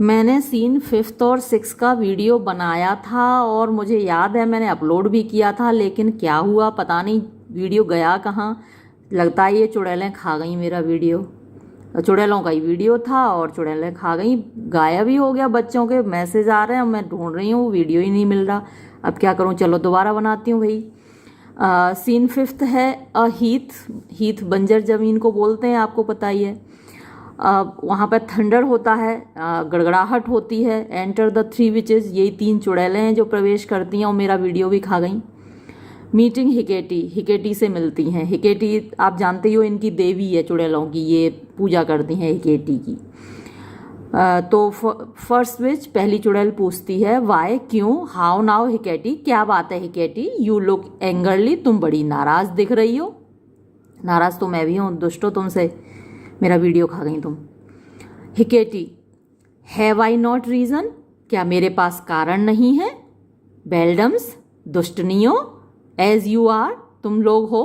मैंने scene 5th और 6 का वीडियो बनाया था और मुझे याद है मैंने अपलोड भी किया था, लेकिन क्या हुआ पता नहीं, वीडियो गया कहाँ। लगता है ये चुड़ैलें खा गई मेरा वीडियो। चुड़ैलों का ही वीडियो था और चुड़ैलें खा गई, गायब ही हो गया। बच्चों के मैसेज आ रहे हैं, मैं ढूंढ रही हूँ, वीडियो ही नहीं मिल रहा। अब क्या करूँ, चलो दोबारा बनाती हूँ भाई। सीन 5th है हीथ बंजर ज़मीन को बोलते हैं, आपको पता ही है। वहाँ पर थंडर होता है, गड़गड़ाहट होती है। एंटर द 3 विचेस, यही 3 चुड़ैलें हैं जो प्रवेश करती हैं और मेरा वीडियो भी खा गई। मीटिंग हिकेटी से मिलती हैं। हिकेटी आप जानते ही हो, इनकी देवी है चुड़ैलों की, ये पूजा करती हैं हिकेटी की। तो फर्स्ट विच, पहली चुड़ैल पूछती है वाई, क्यों। हाउ नाउ हिकेटी, क्या बात है हिकेटी। यू लुक एंगरली, तुम बड़ी नाराज दिख रही हो। नाराज तो मैं भी हूँ, दुष्टो तुमसे, मेरा वीडियो खा गई तुम। हिकेटी, हैव आई नॉट रीज़न, क्या मेरे पास कारण नहीं है। बेल्डम्स, दुष्टनियों। एज यू आर, तुम लोग हो।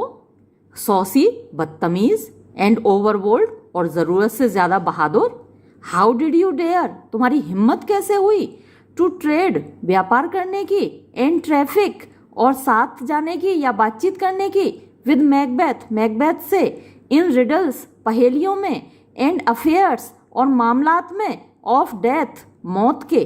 सॉसी, बदतमीज। एंड ओवरबोल्ड, और ज़रूरत से ज़्यादा बहादुर। हाउ डिड यू डेयर, तुम्हारी हिम्मत कैसे हुई। टू ट्रेड, व्यापार करने की। एंड ट्रैफिक, और साथ जाने की या बातचीत करने की। विद मैकबेथ से। इन रिडल्स, पहेलियों में। एंड अफेयर्स, और मामलात में। ऑफ डेथ, मौत के।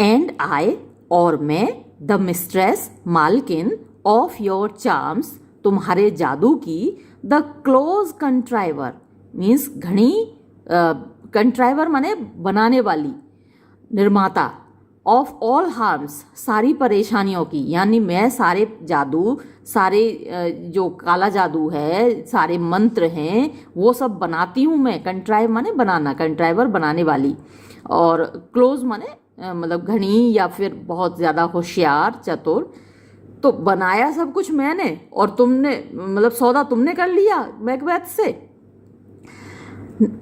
एंड आई, और मैं। द मिस्ट्रेस, मालकिन। ऑफ योर चार्म्स, तुम्हारे जादू की। द क्लोज कंट्राइवर, मीन्स घनी, कंट्राइवर माने बनाने वाली, निर्माता। ऑफ ऑल हार्म्स, सारी परेशानियों की, यानी मैं सारे जादू, सारे जो काला जादू है, सारे मंत्र हैं, वो सब बनाती हूँ मैं। कंट्राइव माने बनाना, कंट्राइवर बनाने वाली। और क्लोज माने मतलब घनी या फिर बहुत ज़्यादा होशियार, चतुर। तो बनाया सब कुछ मैंने, और तुमने मतलब सौदा तुमने कर लिया मैकबेथ से।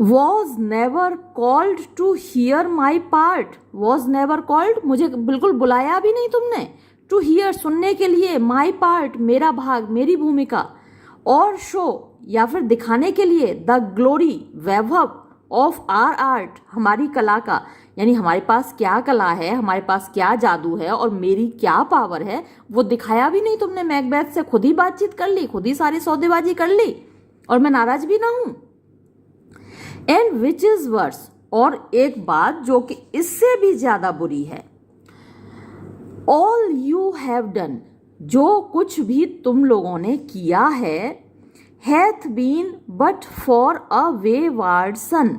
Was never called to hear my part, was never called, मुझे बिल्कुल बुलाया भी नहीं तुमने। To hear, सुनने के लिए। My part, मेरा भाग, मेरी भूमिका। और show, या फिर दिखाने के लिए। The glory, Vaibhav. Of our art, हमारी कला का, यानी हमारे पास क्या कला है, हमारे पास क्या जादू है और मेरी क्या पावर है, वो दिखाया भी नहीं तुमने मैकबेथ से। खुद ही बातचीत कर ली, खुद ही सारी सौदेबाजी कर ली, और मैं नाराज भी ना हूं। एंड विच इज वर्स, और एक बात जो कि इससे भी ज्यादा बुरी है। ऑल यू हैव डन, जो कुछ भी तुम लोगों ने किया है। Hath been but for a wayward son,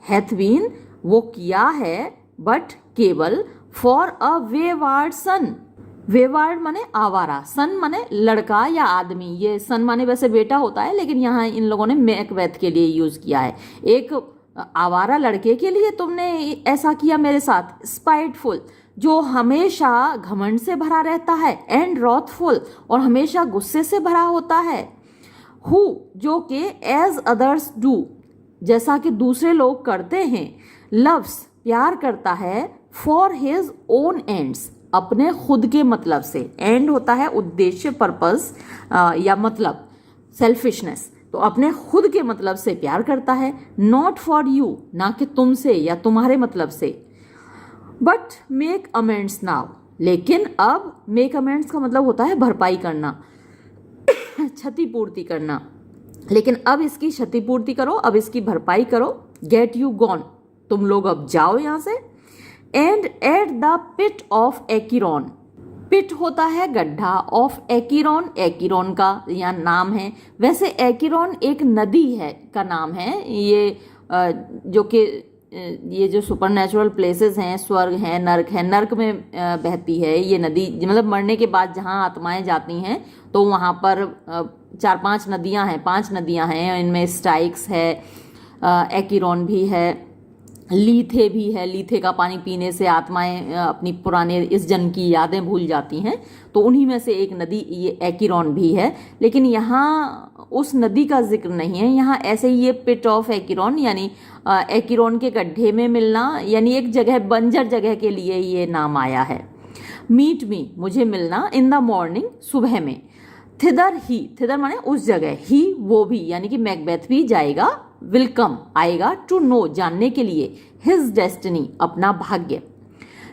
hath been, वो किया है, बट केवल, फॉर अ वेवार्ड सन। वेवार्ड माने आवारा, सन माने लड़का या आदमी। ये सन माने वैसे बेटा होता है, लेकिन यहाँ इन लोगों ने मैकबेथ के लिए यूज किया है। एक आवारा लड़के के लिए तुमने ऐसा किया मेरे साथ। स्पाइटफुल, जो हमेशा घमंड से भरा रहता है। एंड रॉथफुल, और हमेशा गुस्से से भरा होता है। हु, जो कि एज अदर्स डू, जैसा कि दूसरे लोग करते हैं। लव्स, प्यार करता है। फॉर हिज ओन एंड्स, अपने खुद के मतलब से। एंड होता है उद्देश्य, पर्पस या मतलब, सेल्फिशनेस। तो अपने खुद के मतलब से प्यार करता है। नॉट फॉर यू, ना कि तुमसे या तुम्हारे मतलब से। बट मेक अमेंड्स नाउ, लेकिन अब मेक अमेंड्स का मतलब होता है भरपाई करना, क्षतिपूर्ति करना। लेकिन अब इसकी क्षतिपूर्ति करो, अब इसकी भरपाई करो। गेट यू गॉन, तुम लोग अब जाओ यहां से। And at the pit of Acheron, pit होता है गड्ढा। ऑफ एकिरॉन, एकिरॉन का यहाँ नाम है। वैसे एकिरॉन एक नदी है का नाम है। ये जो कि ये जो सुपर नेचुरल प्लेसेस हैं, स्वर्ग हैं, नर्क है, नर्क में बहती है ये नदी। मतलब मरने के बाद जहाँ आत्माएं जाती हैं तो वहाँ पर 4-5 नदियाँ हैं, 5 नदियाँ हैं। इनमें स्टाइक्स है, एकिरॉन भी है, लीथे भी है। लीथे का पानी पीने से आत्माएं अपनी पुराने इस जन्म की यादें भूल जाती हैं, तो उन्हीं में से एक नदी ये एकिरॉन भी है। लेकिन यहाँ उस नदी का जिक्र नहीं है, यहाँ ऐसे ही ये पिट ऑफ एकिरॉन, यानी एकिरॉन के गड्ढे में मिलना, यानी एक जगह, बंजर जगह के लिए ये नाम आया है। मीट मी, मुझे मिलना। इन द मॉर्निंग, सुबह में। थिदर ही, थिदर माने उस जगह, ही वो भी, यानी कि मैकबेथ भी जाएगा विल कम आएगा, टू नो जानने के लिए, हिज डेस्टिनी अपना भाग्य।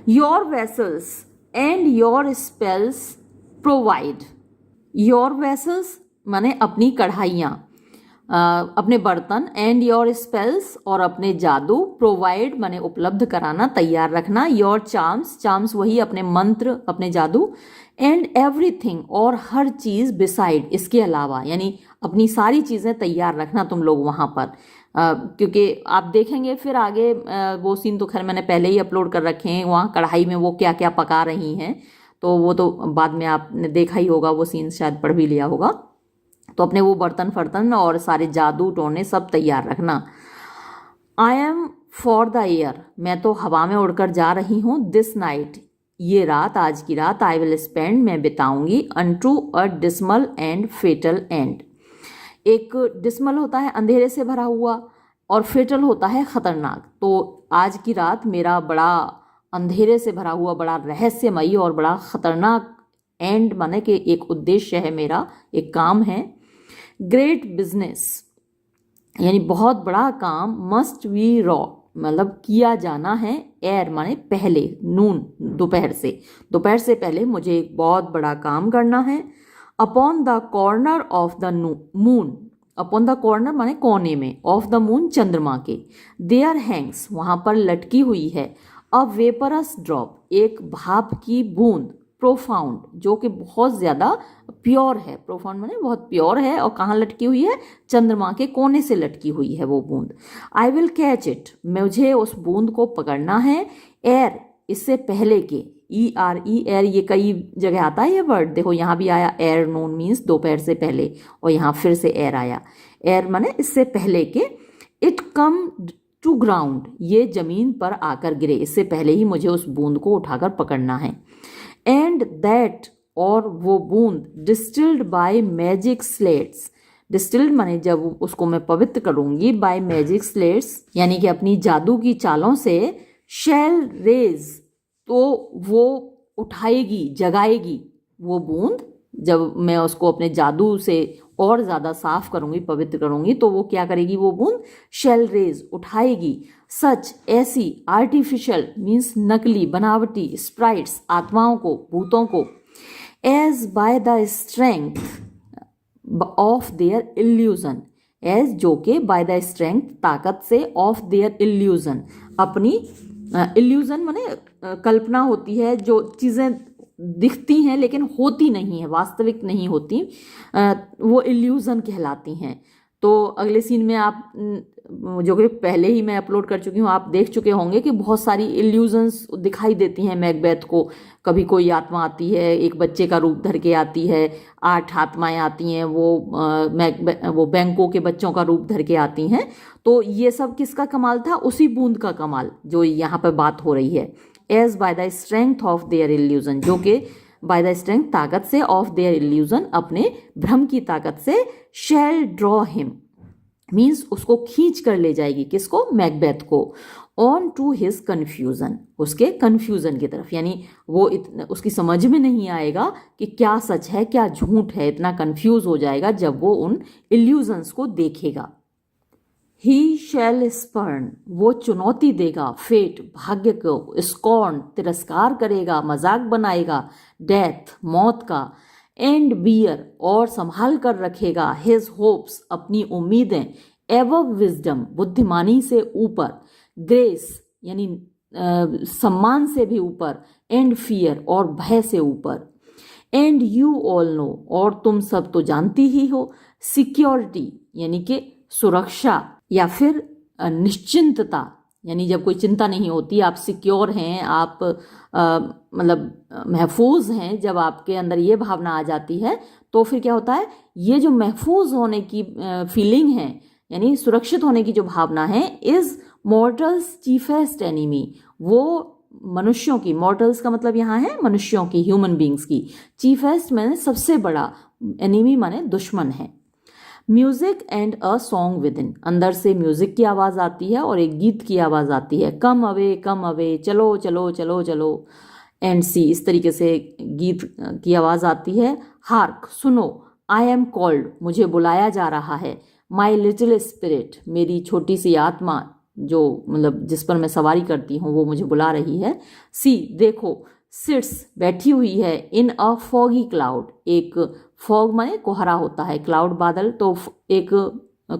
Your vessels and your spells provide. Your vessels माने अपनी कढ़ाइयाँ, अपने बर्तन, एंड योर स्पेल्स और अपने जादू, प्रोवाइड माने उपलब्ध कराना, तैयार रखना, योर चार्म्स, चार्म्स वही अपने मंत्र, अपने जादू, एंड एवरीथिंग और हर चीज़, बिसाइड इसके अलावा, यानी अपनी सारी चीज़ें तैयार रखना तुम लोग वहाँ पर। क्योंकि आप देखेंगे फिर आगे वो सीन तो खैर मैंने पहले ही अपलोड कर रखे हैं, वहाँ कढ़ाई में वो क्या क्या पका रही हैं, तो वो तो बाद में आपने देखा ही होगा, वो सीन शायद पढ़ भी लिया होगा। तो अपने वो बर्तन फर्तन और सारे जादू टोने सब तैयार रखना। I am for the air, मैं तो हवा में उड़कर जा रही हूँ, दिस नाइट ये रात, आज की रात, आई विल स्पेंड मैं बिताऊंगी, unto a dismal and fatal end. एक डिसमल होता है अंधेरे से भरा हुआ और फेटल होता है खतरनाक। तो आज की रात मेरा बड़ा अंधेरे से भरा हुआ, बड़ा रहस्यमयी और बड़ा खतरनाक एंड माने कि एक उद्देश्य है मेरा, एक काम है। ग्रेट बिजनेस यानी बहुत बड़ा काम, मस्ट बी रॉ मतलब किया जाना है, एर माने पहले, नून दोपहर से पहले मुझे एक बहुत बड़ा काम करना है। Upon the corner of the moon, upon the corner माने कोने में, ऑफ द मून चंद्रमा के, देयर हैंग्स वहाँ पर लटकी हुई है, अ वेपरस ड्रॉप एक भाप की बूंद, प्रोफाउंड जो कि बहुत ज़्यादा प्योर है, प्रोफाउंड माने बहुत प्योर है, और कहाँ लटकी हुई है, चंद्रमा के कोने से लटकी हुई है वो बूंद। आई विल कैच इट, मुझे उस बूंद को पकड़ना है, एर इससे पहले के, ई आर ई एर, ये कई जगह आता है ये वर्ड, देखो यहाँ भी आया एर नून मीन्स दोपहर से पहले, और यहाँ फिर से एर आया, एर माने इससे पहले के, इट कम टू ग्राउंड ये जमीन पर आकर गिरे, इससे पहले ही मुझे उस बूंद को उठाकर पकड़ना है। एंड दैट और वो बूंद, distilled by magic slates, distilled माने जब उसको मैं पवित्र करूंगी, बाय मैजिक स्लेट्स यानी कि अपनी जादू की चालों से, शैल रेज तो वो उठाएगी, जगाएगी वो बूंद, जब मैं उसको अपने जादू से और ज़्यादा साफ करूंगी, पवित्र करूंगी, तो वो क्या करेगी वो बूंद, शैल रेज उठाएगी, सच ऐसी, आर्टिफिशियल मीन्स नकली, बनावटी, स्प्राइट्स आत्माओं को, भूतों को, as by the strength of their illusion, as जो के, बाय द स्ट्रेंथ ताकत से, ऑफ देयर इल्यूजन अपनी, इल्यूजन माने कल्पना होती है, जो चीज़ें दिखती हैं लेकिन होती नहीं है, वास्तविक नहीं होती, वो इल्यूजन कहलाती हैं। तो अगले सीन में आप, जो कि पहले ही मैं अपलोड कर चुकी हूँ, आप देख चुके होंगे कि बहुत सारी इल्यूजन्स दिखाई देती हैं मैकबेथ को। कभी कोई आत्मा आती है, एक बच्चे का रूप धर के आती है, 8 आत्माएं आती हैं, वो बैंकों के बच्चों का रूप धर के आती हैं। तो ये सब किसका कमाल था, उसी बूंद का कमाल जो यहाँ पर बात हो रही है। As by the strength of their illusion, जो कि बाय द स्ट्रेंथ ताकत से, ऑफ देयर इल्यूजन अपने भ्रम की ताकत से, शैल ड्रॉ हिम मीन्स उसको खींच कर ले जाएगी, किसको, मैकबेथ को, ऑन टू हिज कन्फ्यूजन उसके कन्फ्यूजन की तरफ, यानी वो उसकी समझ में नहीं आएगा कि क्या सच है क्या झूठ है, इतना कंफ्यूज हो जाएगा जब वो उन इल्यूजन्स को देखेगा। ही शैल स्पर्न वो चुनौती देगा, फेट भाग्य को, स्कॉर्न तिरस्कार करेगा, मजाक बनाएगा, डेथ मौत का, एंड बियर और संभाल कर रखेगा, हिज होप्स अपनी उम्मीदें, एवव विजडम बुद्धिमानी से ऊपर, ग्रेस यानी सम्मान से भी ऊपर, एंड फियर और भय से ऊपर, एंड यू ऑल नो और तुम सब तो जानती ही हो, सिक्योरिटी यानी कि सुरक्षा या फिर निश्चिंतता, यानी जब कोई चिंता नहीं होती, आप सिक्योर हैं, आप मतलब महफूज हैं, जब आपके अंदर ये भावना आ जाती है तो फिर क्या होता है, ये जो महफूज होने की फीलिंग है यानी सुरक्षित होने की जो भावना है, इज मॉर्टल्स चीफेस्ट एनिमी वो मनुष्यों की, मॉर्टल्स का मतलब यहाँ है मनुष्यों की, ह्यूमन बींग्स की, चीफेस्ट माने सबसे बड़ा, एनिमी माने दुश्मन है। Music and a song with in अंदर से म्यूजिक की आवाज़ आती है और एक गीत की आवाज़ आती है, कम अवे चलो चलो चलो चलो, एंड सी इस तरीके से गीत की आवाज़ आती है। हार्क सुनो, आई एम कॉल्ड मुझे बुलाया जा रहा है, माई लिटिल स्पिरिट, मेरी छोटी सी आत्मा जो मतलब जिस पर मैं सवारी करती हूँ वो मुझे बुला रही है। सी, देखो, सिट्स, बैठी हुई है, इन अ फॉगी क्लाउड, एक फॉग माने कोहरा होता है, क्लाउड बादल, तो एक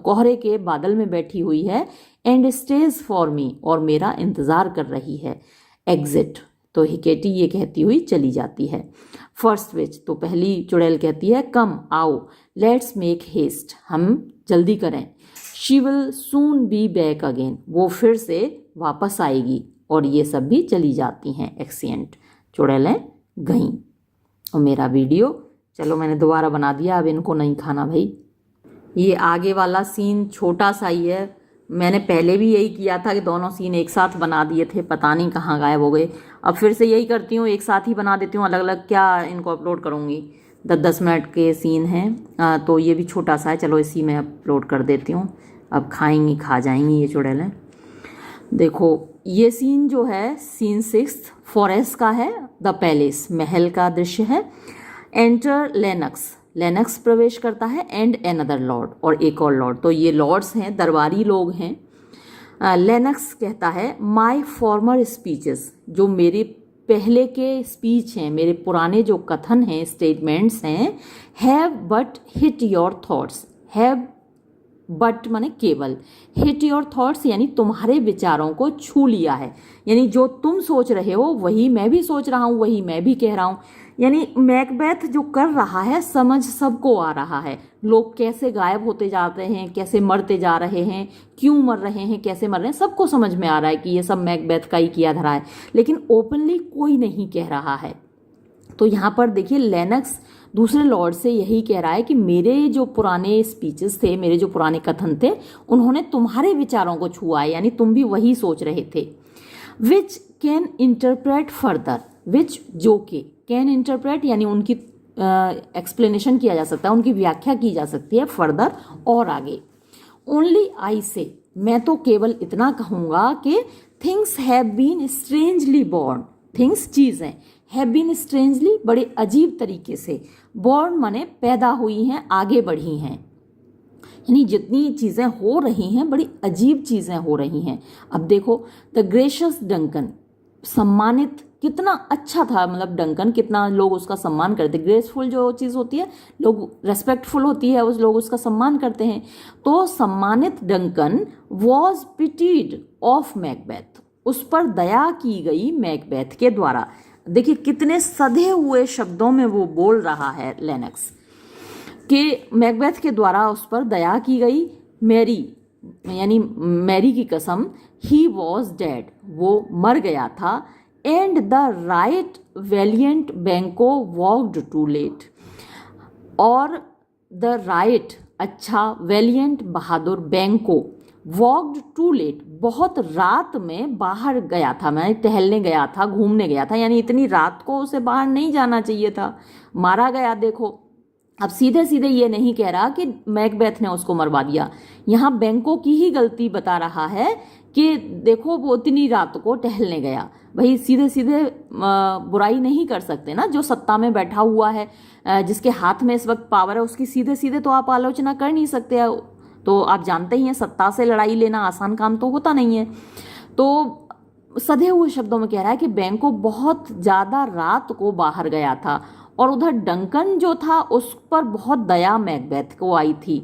कोहरे के बादल में बैठी हुई है। एंड स्टेज फॉर मी, और मेरा इंतज़ार कर रही है। एग्जिट, तो हिकेटी ये कहती हुई चली जाती है। फर्स्ट विच, तो पहली चुड़ैल कहती है कम, आओ, लेट्स मेक हेस्ट, हम जल्दी करें। She will soon be back again, वो फिर से वापस आएगी, और ये सब भी चली जाती हैं। एक्सिएंट, चुड़ैलें गईं। और मेरा वीडियो, चलो मैंने दोबारा बना दिया, अब इनको नहीं खाना भाई। ये आगे वाला सीन छोटा सा ही है, मैंने पहले भी यही किया था कि दोनों सीन एक साथ बना दिए थे, पता नहीं कहाँ गायब हो गए। अब फिर से यही करती हूँ, एक साथ ही बना देती हूँ, अलग अलग क्या इनको अपलोड करूँगी। 10-10 मिनट के सीन हैं, तो ये भी छोटा सा है, चलो इसी में अपलोड कर देती हूँ। अब खाएंगी, खा जाएंगी ये चुड़ैलें। देखो ये सीन जो है, सीन 6 फॉरेस्ट का है, द पैलेस, महल का दृश्य है। एंटर लेनक्स, लेनक्स प्रवेश करता है, एंड एनदर लॉर्ड, और एक और लॉर्ड, तो ये लॉर्ड्स हैं, दरबारी लोग हैं। लेनक्स कहता है माई फॉर्मर स्पीचेस, जो मेरे पहले के स्पीच हैं, मेरे पुराने जो कथन हैं, स्टेटमेंट्स हैं, have but hit your thoughts, have but माने केवल, हिट योर थॉट्स यानी तुम्हारे विचारों को छू लिया है, यानी जो तुम सोच रहे हो वही मैं भी सोच रहा हूँ, वही मैं भी कह रहा हूँ। यानी मैकबेथ जो कर रहा है समझ सबको आ रहा है, लोग कैसे गायब होते जाते हैं, कैसे मरते जा रहे हैं, क्यों मर रहे हैं, कैसे मर रहे हैं, सबको समझ में आ रहा है कि ये सब मैकबेथ का ही किया धरा है, लेकिन ओपनली कोई नहीं कह रहा है। तो यहाँ पर देखिए लेनक्स दूसरे लॉर्ड से यही कह रहा है कि मेरे जो पुराने स्पीचेस थे, मेरे जो पुराने कथन थे, उन्होंने तुम्हारे विचारों को छुआ है, यानी तुम भी वही सोच रहे थे। विच कैन इंटरप्रेट फर्दर, विच जो के, कैन इंटरप्रेट यानी उनकी एक्सप्लेनेशन किया जा सकता है, उनकी व्याख्या की जा सकती है, फर्दर और आगे। ओनली आई से, मैं तो केवल इतना कहूँगा कि things have been strangely born, things चीज़ें, हैव बीन स्ट्रेंजली बड़े अजीब तरीके से, बॉर्न माने पैदा हुई हैं, आगे बढ़ी हैं, यानी जितनी चीज़ें हो रही हैं बड़ी अजीब चीज़ें हो रही हैं। अब देखो द ग्रेशियस डंकन, सम्मानित, कितना अच्छा था, मतलब डंकन कितना लोग उसका सम्मान करते, ग्रेसफुल जो चीज़ होती है लोग रेस्पेक्टफुल होती है, उस लोग उसका सम्मान करते हैं। तो सम्मानित Duncan was pitied of Macbeth, उस पर दया की गई मैकबेथ के द्वारा। देखिए कितने सधे हुए शब्दों में वो बोल रहा है लेनक्स कि मैकबेथ के द्वारा उस पर दया की गई। मैरी यानी मैरी की कसम, ही वॉज डेड, वो मर गया था। एंड द राइट वेलियंट बैंको वॉक्ड टू लेट, और द राइट अच्छा, वेलियंट बहादुर, बैंको वॉक्ड टू लेट बहुत रात में बाहर गया था, मैं टहलने गया था, घूमने गया था, यानी इतनी रात को उसे बाहर नहीं जाना चाहिए था, मारा गया। देखो अब सीधे सीधे ये नहीं कह रहा कि मैकबेथ ने उसको मरवा दिया, यहाँ बैंको की ही गलती बता रहा है कि देखो वो इतनी रात को टहलने गया। भाई सीधे सीधे बुराई नहीं कर सकते ना, जो सत्ता में बैठा हुआ है, जिसके हाथ में इस वक्त पावर है, उसकी सीधे सीधे तो आप आलोचना कर नहीं सकते। तो आप जानते ही हैं सत्ता से लड़ाई लेना आसान काम तो होता नहीं है। तो सधे हुए शब्दों में कह रहा है कि बैंको बहुत ज़्यादा रात को बाहर गया था, और उधर डंकन जो था उस पर बहुत दया मैकबेथ को आई थी।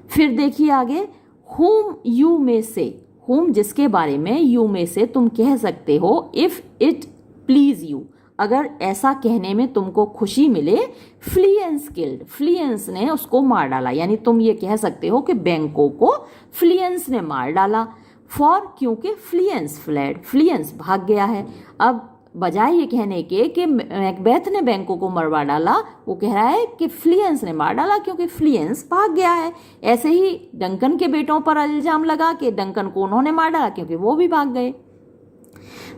फिर देखिए आगे, whom you may say, whom जिसके बारे में, you may say तुम कह सकते हो, if it please you अगर ऐसा कहने में तुमको खुशी मिले, फ्लियंस किल्ड, फ्लियंस ने उसको मार डाला, यानी तुम ये कह सकते हो कि बैंको को फ्लियंस ने मार डाला। फॉर क्योंकि फ्लियंस फ्लैड, फ्लियंस भाग गया है। अब बजाय ये कहने के कि मैकबेथ ने बैंको को मरवा डाला, वो कह रहा है कि फ्लियंस ने मार डाला क्योंकि फ्लियंस भाग गया है। ऐसे ही डंकन के बेटों पर इल्जाम लगा कि डंकन को उन्होंने मार डाला क्योंकि वो भी भाग गए।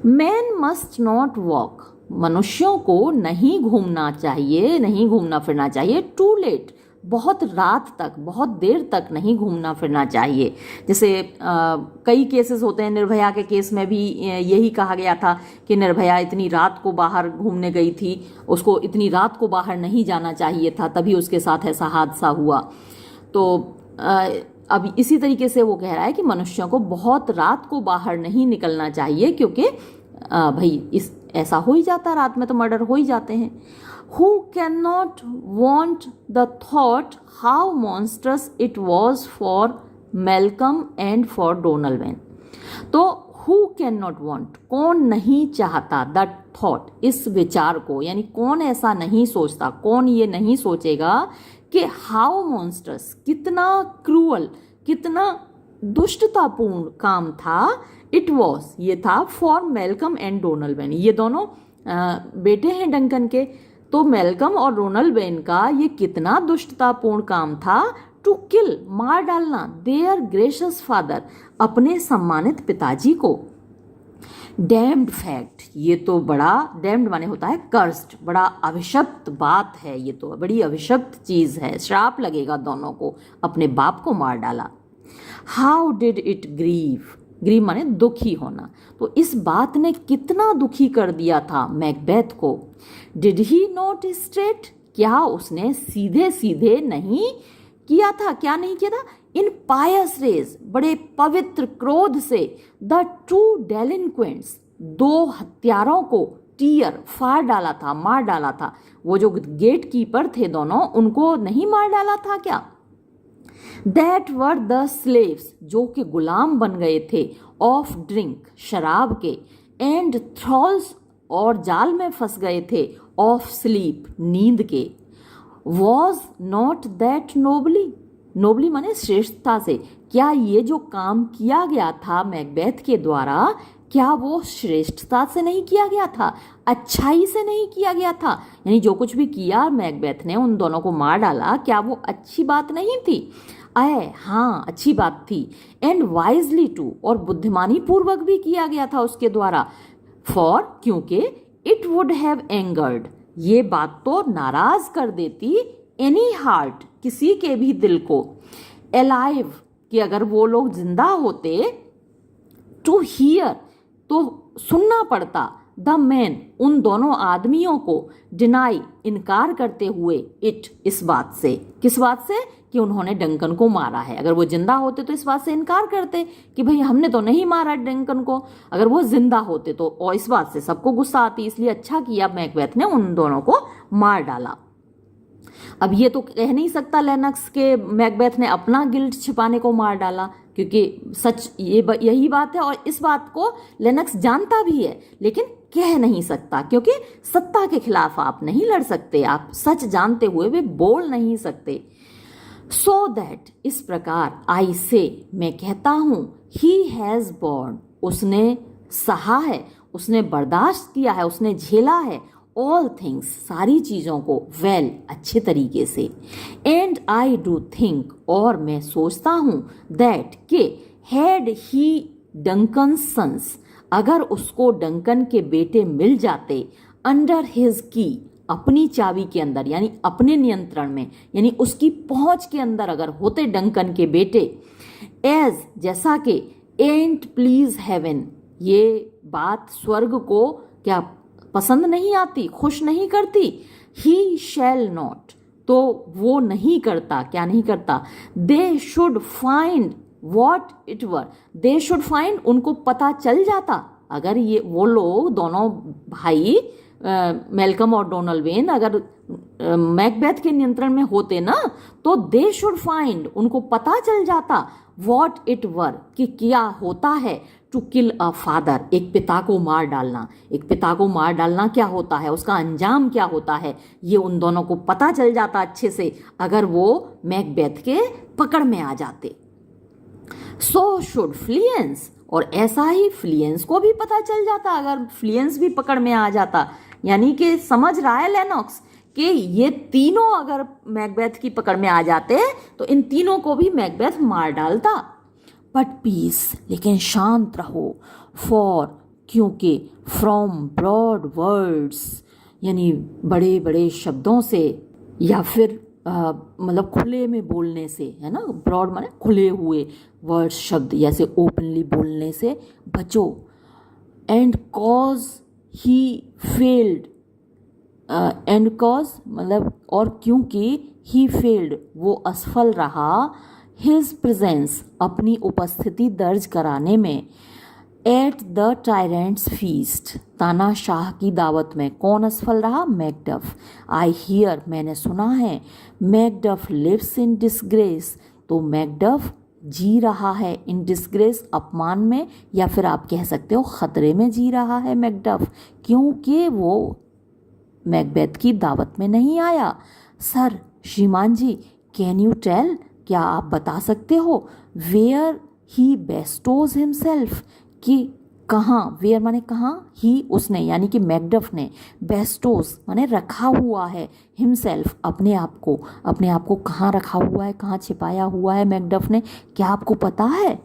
मैन मस्ट नॉट वॉक, मनुष्यों को नहीं घूमना चाहिए, नहीं घूमना फिरना चाहिए, टू लेट, बहुत रात तक, बहुत देर तक नहीं घूमना फिरना चाहिए। जैसे कई केसेस होते हैं, निर्भया के केस में भी यही कहा गया था कि निर्भया इतनी रात को बाहर घूमने गई थी, उसको इतनी रात को बाहर नहीं जाना चाहिए था, तभी उसके साथ ऐसा हादसा हुआ। तो अब इसी तरीके से वो कह रहा है कि मनुष्यों को बहुत रात को बाहर नहीं निकलना चाहिए, क्योंकि भाई इस ऐसा हो ही जाता है, रात में तो मर्डर हो ही जाते हैं। Who cannot want the thought how monstrous it was for Malcolm and for Donovan? तो who cannot want, कौन नहीं चाहता, that thought, इस विचार को, यानी कौन ऐसा नहीं सोचता, कौन ये नहीं सोचेगा कि how monstrous, कितना क्रूअल, कितना दुष्टतापूर्ण काम था, it was, ये था for Malcolm and Donovan, ये दोनों बेटे हैं डंकन के, तो मेलकम और रोनल्ड का ये कितना दुष्टतापूर्ण काम था, टू किल, मार डालना, देयर ग्रेशियस फादर, अपने सम्मानित पिताजी को। डैम्ड फैक्ट, ये तो बड़ा, डैम्ड माने होता है कर्स्ड, बड़ा अभिशप्त बात है, ये तो बड़ी अभिशप्त चीज है, श्राप लगेगा दोनों को, अपने बाप को मार डाला। How did it grieve, grieve माने दुखी होना, तो इस बात ने कितना दुखी कर दिया था मैकबेथ को। डिड ही नॉट स्ट्रेट, क्या उसने सीधे सीधे नहीं किया था, क्या नहीं किया था, इन पायस रेज, बड़े पवित्र क्रोध से, द टू डेलिंक्वेंट्स, दो हत्यारों को, टीयर, फाड़ डाला था, मार डाला था, वो जो गेट कीपर थे दोनों, उनको नहीं मार डाला था क्या। दैट वर द स्लेव्स, जो कि गुलाम बन गए थे, ऑफ ड्रिंक, शराब के, एंड थ्रॉल्स, और जाल में फंस गए थे, ऑफ स्लीप, नींद के। Was not that nobly, nobly माने श्रेष्ठता से, क्या ये जो काम किया गया था मैकबेथ के द्वारा, क्या वो श्रेष्ठता से नहीं किया गया था, अच्छाई से नहीं किया गया था, यानी जो कुछ भी किया मैकबेथ ने, उन दोनों को मार डाला, क्या वो अच्छी बात नहीं थी। हाँ, अच्छी बात थी। एंड वाइजली टू, और बुद्धिमानी पूर्वक भी किया गया था उसके द्वारा। फॉर, क्योंकि इट वुड हैव एंगर्ड, ये बात तो नाराज कर देती, एनी हार्ट, किसी के भी दिल को, अलाइव, कि अगर वो लोग जिंदा होते, टू हियर, तो सुनना पड़ता, द मैन, उन दोनों आदमियों को, डिनाई, इनकार करते हुए, इट, इस बात से, किस बात से, कि उन्होंने डंकन को मारा है। अगर वो जिंदा होते तो इस बात से इनकार करते कि भाई हमने तो नहीं मारा डंकन को, अगर वो जिंदा होते तो, और इस बात से सबको गुस्सा आती, इसलिए अच्छा किया मैकबेथ ने उन दोनों को मार डाला। अब ये तो कह नहीं सकता लेनक्स के मैकबेथ ने अपना गिल्ट छिपाने को मार डाला, क्योंकि सच यही बात है, और इस बात को लेनक्स जानता भी है, लेकिन कह नहीं सकता, क्योंकि सत्ता के खिलाफ आप नहीं लड़ सकते, आप सच जानते हुए भी बोल नहीं सकते। सो दैट, इस प्रकार, आई से, मैं कहता हूं, ही हैज बॉर्न, उसने सहा है, उसने बर्दाश्त किया है, उसने झेला है, ऑल थिंग्स, सारी चीज़ों को, वेल, अच्छे तरीके से। एंड आई डू थिंक, और मैं सोचता हूँ, दैट, के, हैड ही डंकन सन्स, अगर उसको डंकन के बेटे मिल जाते, अंडर हिज की, अपनी चाबी के अंदर, यानी अपने नियंत्रण में, यानी उसकी पहुंच के अंदर अगर होते डंकन के बेटे, एज, जैसा कि, एंट प्लीज हेवन, ये बात स्वर्ग को क्या पसंद नहीं आती, खुश नहीं करती, ही शैल नॉट, तो वो नहीं करता, क्या नहीं करता, they should find what it were, they should find, उनको पता चल जाता, अगर ये वो लोग दोनों भाई मेलकम और डोनाल्ड अगर मैकबेथ के नियंत्रण में होते ना, तो दे शुड फाइंड, उनको पता चल जाता, वॉट इट वर, कि क्या होता है, टू किल अ फादर, एक पिता को मार डालना, एक पिता को मार डालना क्या होता है, उसका अंजाम क्या होता है, ये उन दोनों को पता चल जाता अच्छे से, अगर वो मैकबेथ के पकड़ में आ जाते। सो शुड फ्लियंस, और ऐसा ही फ्लियंस को भी पता चल जाता, अगर फ्लियंस भी पकड़ में आ जाता, यानी कि समझ रहा है लेनॉक्स कि ये तीनों अगर मैकबेथ की पकड़ में आ जाते तो इन तीनों को भी मैकबेथ मार डालता। बट पीस, लेकिन शांत रहो, फॉर, क्योंकि, फ्रॉम ब्रॉड वर्ड्स, यानी बड़े बड़े शब्दों से, या फिर मतलब खुले में बोलने से, है ना, ब्रॉड माने खुले हुए, वर्ड्स, शब्द, जैसे ओपनली बोलने से बचो। And cause he failed, and cause मतलब, और क्योंकि, ही फेल्ड, वो असफल रहा, हिज प्रेजेंस अपनी उपस्थिति दर्ज कराने में, एट द टायरेंट्स फीस्ट तानाशाह की दावत में कौन असफल रहा? मैकडफ। आई हियर मैंने सुना है, मैकडफ लिव्स इन डिसग्रेस, तो मैकडफ जी रहा है इन डिसग्रेस अपमान में, या फिर आप कह सकते हो खतरे में जी रहा है मैकडफ, क्योंकि वो मैकबेथ की दावत में नहीं आया। सर, श्रीमान जी, कैन यू टेल, क्या आप बता सकते हो, वेयर ही बेस्टोज हिमसेल्फ, कि कहाँ, वेयर माने कहाँ, ही उसने यानी कि मैकडफ ने, बेस्टोज माने रखा हुआ है, हिमसेल्फ अपने आप को कहाँ रखा हुआ है, कहाँ छिपाया हुआ है मैकडफ ने, क्या आपको पता है?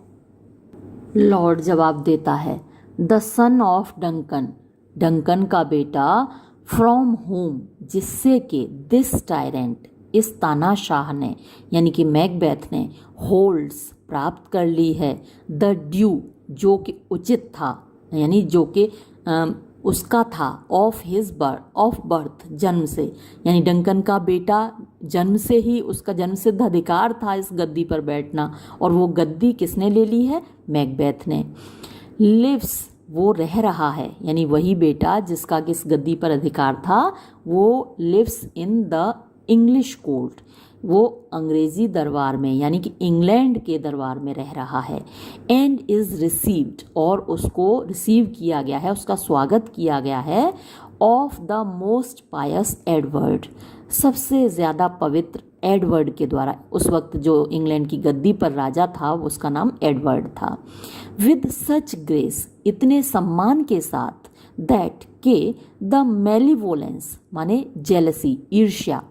लॉर्ड जवाब देता है, the son of Duncan, Duncan का बेटा, फ्रॉम होम, जिससे कि दिस टायरेंट, इस तानाशाह ने यानी कि मैकबेथ ने, होल्ड्स प्राप्त कर ली है, द ड्यू जो कि उचित था, यानी जो कि उसका था, of his birth, of birth जन्म से, यानी डंकन का बेटा जन्म से ही उसका जन्मसिद्ध अधिकार था इस गद्दी पर बैठना, और वो गद्दी किसने ले ली है? मैकबेथ ने। लिव्स वो रह रहा है, यानी वही बेटा जिसका किस गद्दी पर अधिकार था, वो lives in the English court, वो अंग्रेज़ी दरबार में यानी कि इंग्लैंड के दरबार में रह रहा है। एंड इज़ रिसीव्ड, और उसको रिसीव किया गया है, उसका स्वागत किया गया है, of the most pious Edward, सबसे ज़्यादा पवित्र एडवर्ड के द्वारा। उस वक्त जो इंग्लैंड की गद्दी पर राजा था उसका नाम एडवर्ड था। विद सच ग्रेस, इतने सम्मान के साथ, दैट के द मेलिवोलेंस माने जेलसी, ईर्ष्या,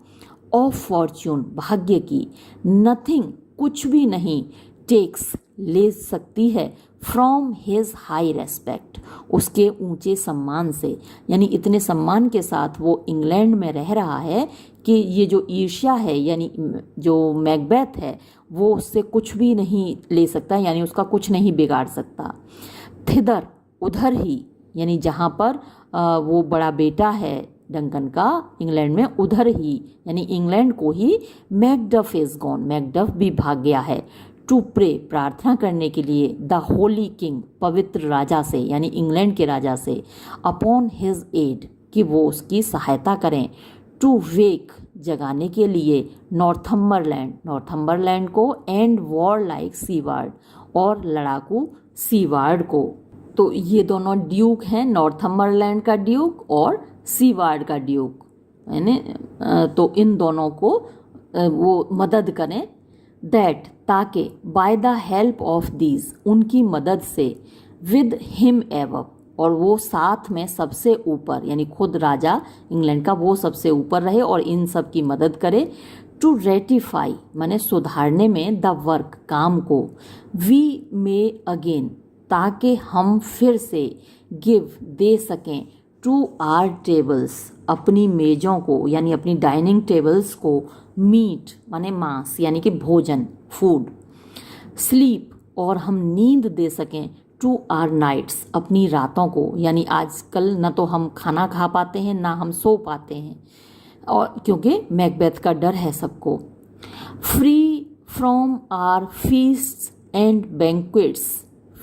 ऑफ फॉर्च्यून भाग्य की, नथिंग कुछ भी नहीं, टेक्स ले सकती है, फ्रॉम हिज हाई रेस्पेक्ट उसके ऊंचे सम्मान से, यानी इतने सम्मान के साथ वो इंग्लैंड में रह रहा है कि ये जो ईर्ष्या है यानी जो मैकबेथ है वो उससे कुछ भी नहीं ले सकता, यानी उसका कुछ नहीं बिगाड़ सकता। थिदर उधर ही, यानी जहाँ पर वो बड़ा बेटा है डंकन का इंग्लैंड में, उधर ही यानी इंग्लैंड को ही, मैकडफ इज गॉन, मैकडफ भी भाग गया है, टू प्रे प्रार्थना करने के लिए, द होली किंग पवित्र राजा से यानी इंग्लैंड के राजा से, अपॉन हिज एड कि वो उसकी सहायता करें, टू वेक जगाने के लिए, नॉर्थम्बरलैंड नॉर्थम्बरलैंड को, एंड वॉर लाइक सीवार्ड और लड़ाकू सीवार्ड को। तो ये दोनों ड्यूक हैं, नॉर्थम्बरलैंड का ड्यूक और सीवार्ड का ड्यूक, यानी तो इन दोनों को वो मदद करें, दैट ताकि, by the help of these उनकी मदद से, विद हिम एवब और वो साथ में सबसे ऊपर, यानी खुद राजा इंग्लैंड का वो सबसे ऊपर रहे और इन सब की मदद करे, टू रेटिफाई माने सुधारने में, द वर्क काम को, वी मे अगेन ताकि हम फिर से, गिव दे सकें, टू आर टेबल्स अपनी मेज़ों को यानी अपनी डाइनिंग टेबल्स को, मीट माने मांस यानी कि भोजन फूड, स्लीप और हम नींद दे सकें, टू आर नाइट्स अपनी रातों को, यानी आजकल न तो हम खाना खा पाते हैं ना हम सो पाते हैं, और क्योंकि मैकबेथ का डर है सबको। Free from our feasts and banquets,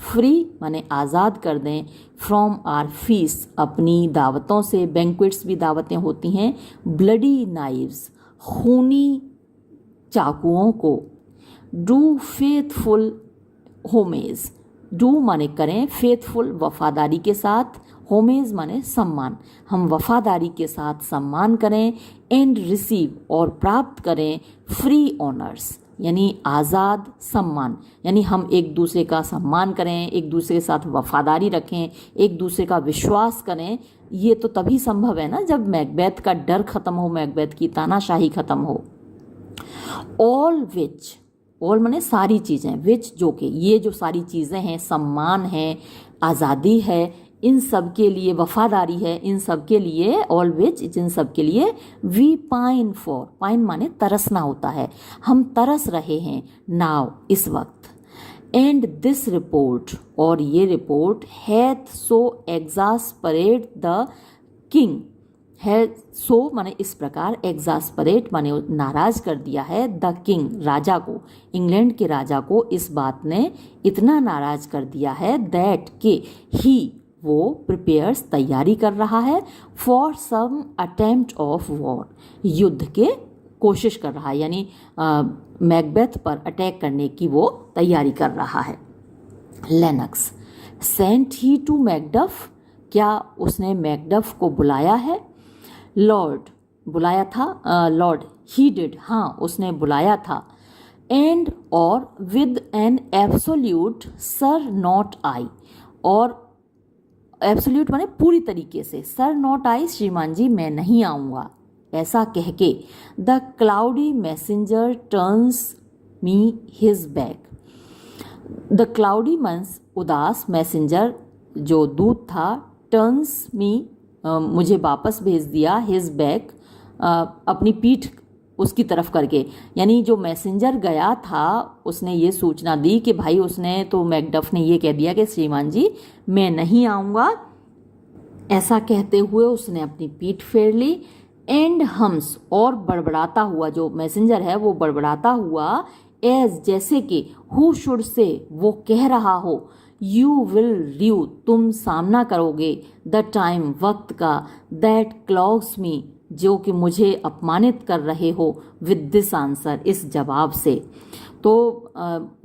free माने आज़ाद कर दें, फ्रॉम आर फीस्ट अपनी दावतों से, बैंक्वेट्स भी दावतें होती हैं, ब्लडी नाइव्स खूनी चाकुओं को, डू फेथफुल होमेज, डू माने करें, फेथफुल वफादारी के साथ, होमेज माने सम्मान, हम वफादारी के साथ सम्मान करें, एंड रिसीव और प्राप्त करें, फ्री ऑनर्स यानी आज़ाद सम्मान, यानी हम एक दूसरे का सम्मान करें, एक दूसरे के साथ वफादारी रखें, एक दूसरे का विश्वास करें। ये तो तभी संभव है ना जब मैकबेथ का डर खत्म हो, मैकबेथ की तानाशाही खत्म हो। ऑल विच, ऑल माने सारी चीज़ें, विच जो कि ये जो सारी चीज़ें हैं, सम्मान है, आज़ादी है, इन सब के लिए, वफादारी है, इन सब के लिए, ऑल विच जिन सब के लिए, वी पाइन फॉर, पाइन माने तरसना होता है, हम तरस रहे हैं, नाव इस वक्त, एंड दिस रिपोर्ट और ये report, hath so exasperate the king है सो माने इस प्रकार, एग्जास्परेट माने नाराज कर दिया है, द किंग राजा को, इंग्लैंड के राजा को इस बात ने इतना नाराज कर दिया है, दैट के ही वो प्रिपेयर्स तैयारी कर रहा है, for some attempt of war युद्ध के कोशिश कर रहा है, यानी मैकबेथ पर अटैक करने की वो तैयारी कर रहा है। Lennox Saint he to Macduff, क्या उसने मैकडफ को बुलाया है? लॉर्ड बुलाया था, लॉर्ड ही डिड, हाँ उसने बुलाया था। एंड और with an absolute sir not I, और एब्सोल्यूट माने पूरी तरीके से, सर नॉट आई श्रीमान जी मैं नहीं आऊँगा, ऐसा कह के the cloudy messenger turns me his back. The cloudy means उदास, मैसेंजर जो दूत था, टर्न्स मी मुझे वापस भेज दिया, हिज बैक अपनी पीठ उसकी तरफ करके, यानी जो मैसेंजर गया था उसने ये सूचना दी कि भाई उसने तो मैकडफ ने ये कह दिया कि श्रीमान जी मैं नहीं आऊँगा, ऐसा कहते हुए उसने अपनी पीठ फेर ली। एंड हम्स और बड़बड़ाता हुआ, जो मैसेंजर है वो बड़बड़ाता हुआ, एज जैसे कि हु शुड से वो कह रहा हो, यू विल ड्यू तुम सामना करोगे, द टाइम वक्त का, दैट क्लॉग्स मी जो कि मुझे अपमानित कर रहे हो, विद दिस आंसर इस जवाब से। तो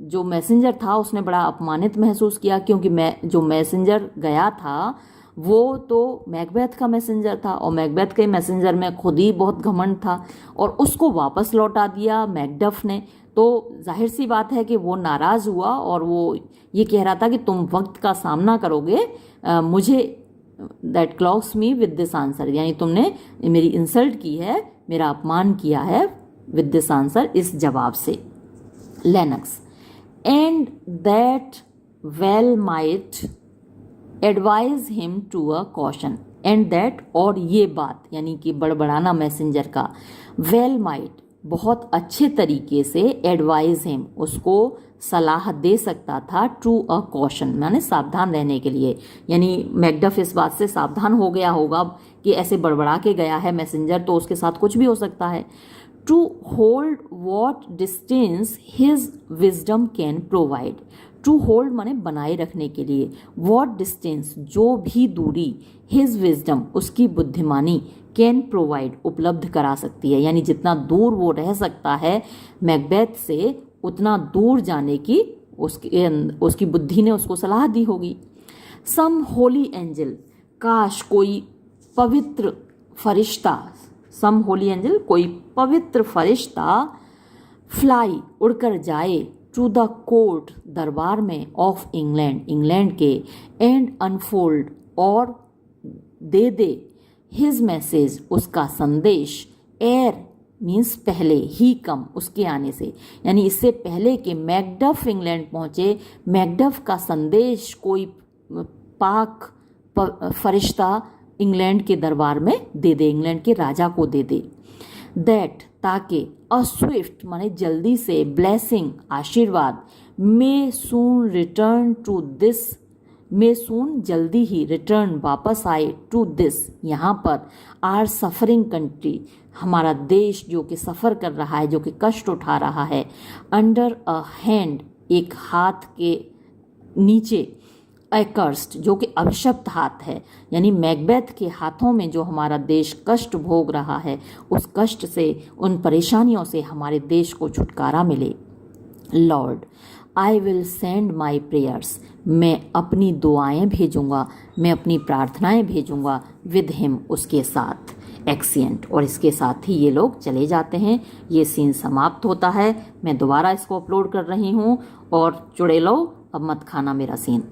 जो मैसेंजर था उसने बड़ा अपमानित महसूस किया, क्योंकि जो मैसेंजर गया था वो तो मैकबेथ का मैसेंजर था, और मैकबेथ के मैसेंजर में खुद ही बहुत घमंड था, और उसको वापस लौटा दिया मैकडफ ने। तो जाहिर सी बात है कि वो नाराज़ हुआ, और वो ये कह रहा था कि तुम वक्त का सामना करोगे मुझे, that clocks me with this answer, यानी तुमने मेरी इंसल्ट की है, मेरा अपमान किया है, विद दिस आंसर इस जवाब से। Lennox and that well might advise him to a caution, and that और ये बात, यानी कि बड़बड़ाना मैसेंजर का, वेल माइट बहुत अच्छे तरीके से, एडवाइज हिम उसको सलाह दे सकता था, टू अ कॉशन माने सावधान रहने के लिए, यानी मैकडफ इस बात से सावधान हो गया होगा कि ऐसे बड़बड़ा के गया है मैसेंजर तो उसके साथ कुछ भी हो सकता है। To hold what distance his wisdom can provide, to hold माने बनाए रखने के लिए, वॉट डिस्टेंस जो भी दूरी, हिज विजडम उसकी बुद्धिमानी, कैन प्रोवाइड उपलब्ध करा सकती है, यानी जितना दूर वो रह सकता है मैकबेथ से उतना दूर जाने की उसकी बुद्धि ने उसको सलाह दी होगी। सम होली एंजल, काश कोई पवित्र फरिश्ता, सम होली एंजल कोई पवित्र फरिश्ता, फ्लाई उड़कर जाए, टू द कोर्ट दरबार में, ऑफ इंग्लैंड इंग्लैंड के, एंड अनफोल्ड और दे दे, हिज मैसेज उसका संदेश, एयर मीन्स पहले, ही कम उसके आने से, यानी इससे पहले कि मैकडफ इंग्लैंड पहुँचे, मैकडफ का संदेश कोई पाक फरिश्ता इंग्लैंड के दरबार में दे दे, इंग्लैंड के राजा को दे दे। दैट ताकि, अ स्विफ्ट माने जल्दी से, ब्लेसिंग आशीर्वाद, मे सून रिटर्न टू दिस, मे सून जल्दी ही, रिटर्न वापस आए, टू दिस यहाँ पर, आर सफरिंग कंट्री हमारा देश जो कि सफ़र कर रहा है, जो कि कष्ट उठा रहा है, अंडर अ हैंड एक हाथ के नीचे, एक्र्स्ड जो कि अभिशप्त हाथ है, यानी मैकबेथ के हाथों में जो हमारा देश कष्ट भोग रहा है, उस कष्ट से, उन परेशानियों से हमारे देश को छुटकारा मिले। Lord I will send my prayers, मैं अपनी दुआएं भेजूंगा, मैं अपनी प्रार्थनाएं भेजूंगा, विद हिम उसके साथ। एक्सिएंट, और इसके साथ ही ये लोग चले जाते हैं, ये सीन समाप्त होता है। मैं दोबारा इसको अपलोड कर रही हूँ, और चुड़ैलो अब मत खाना मेरा सीन।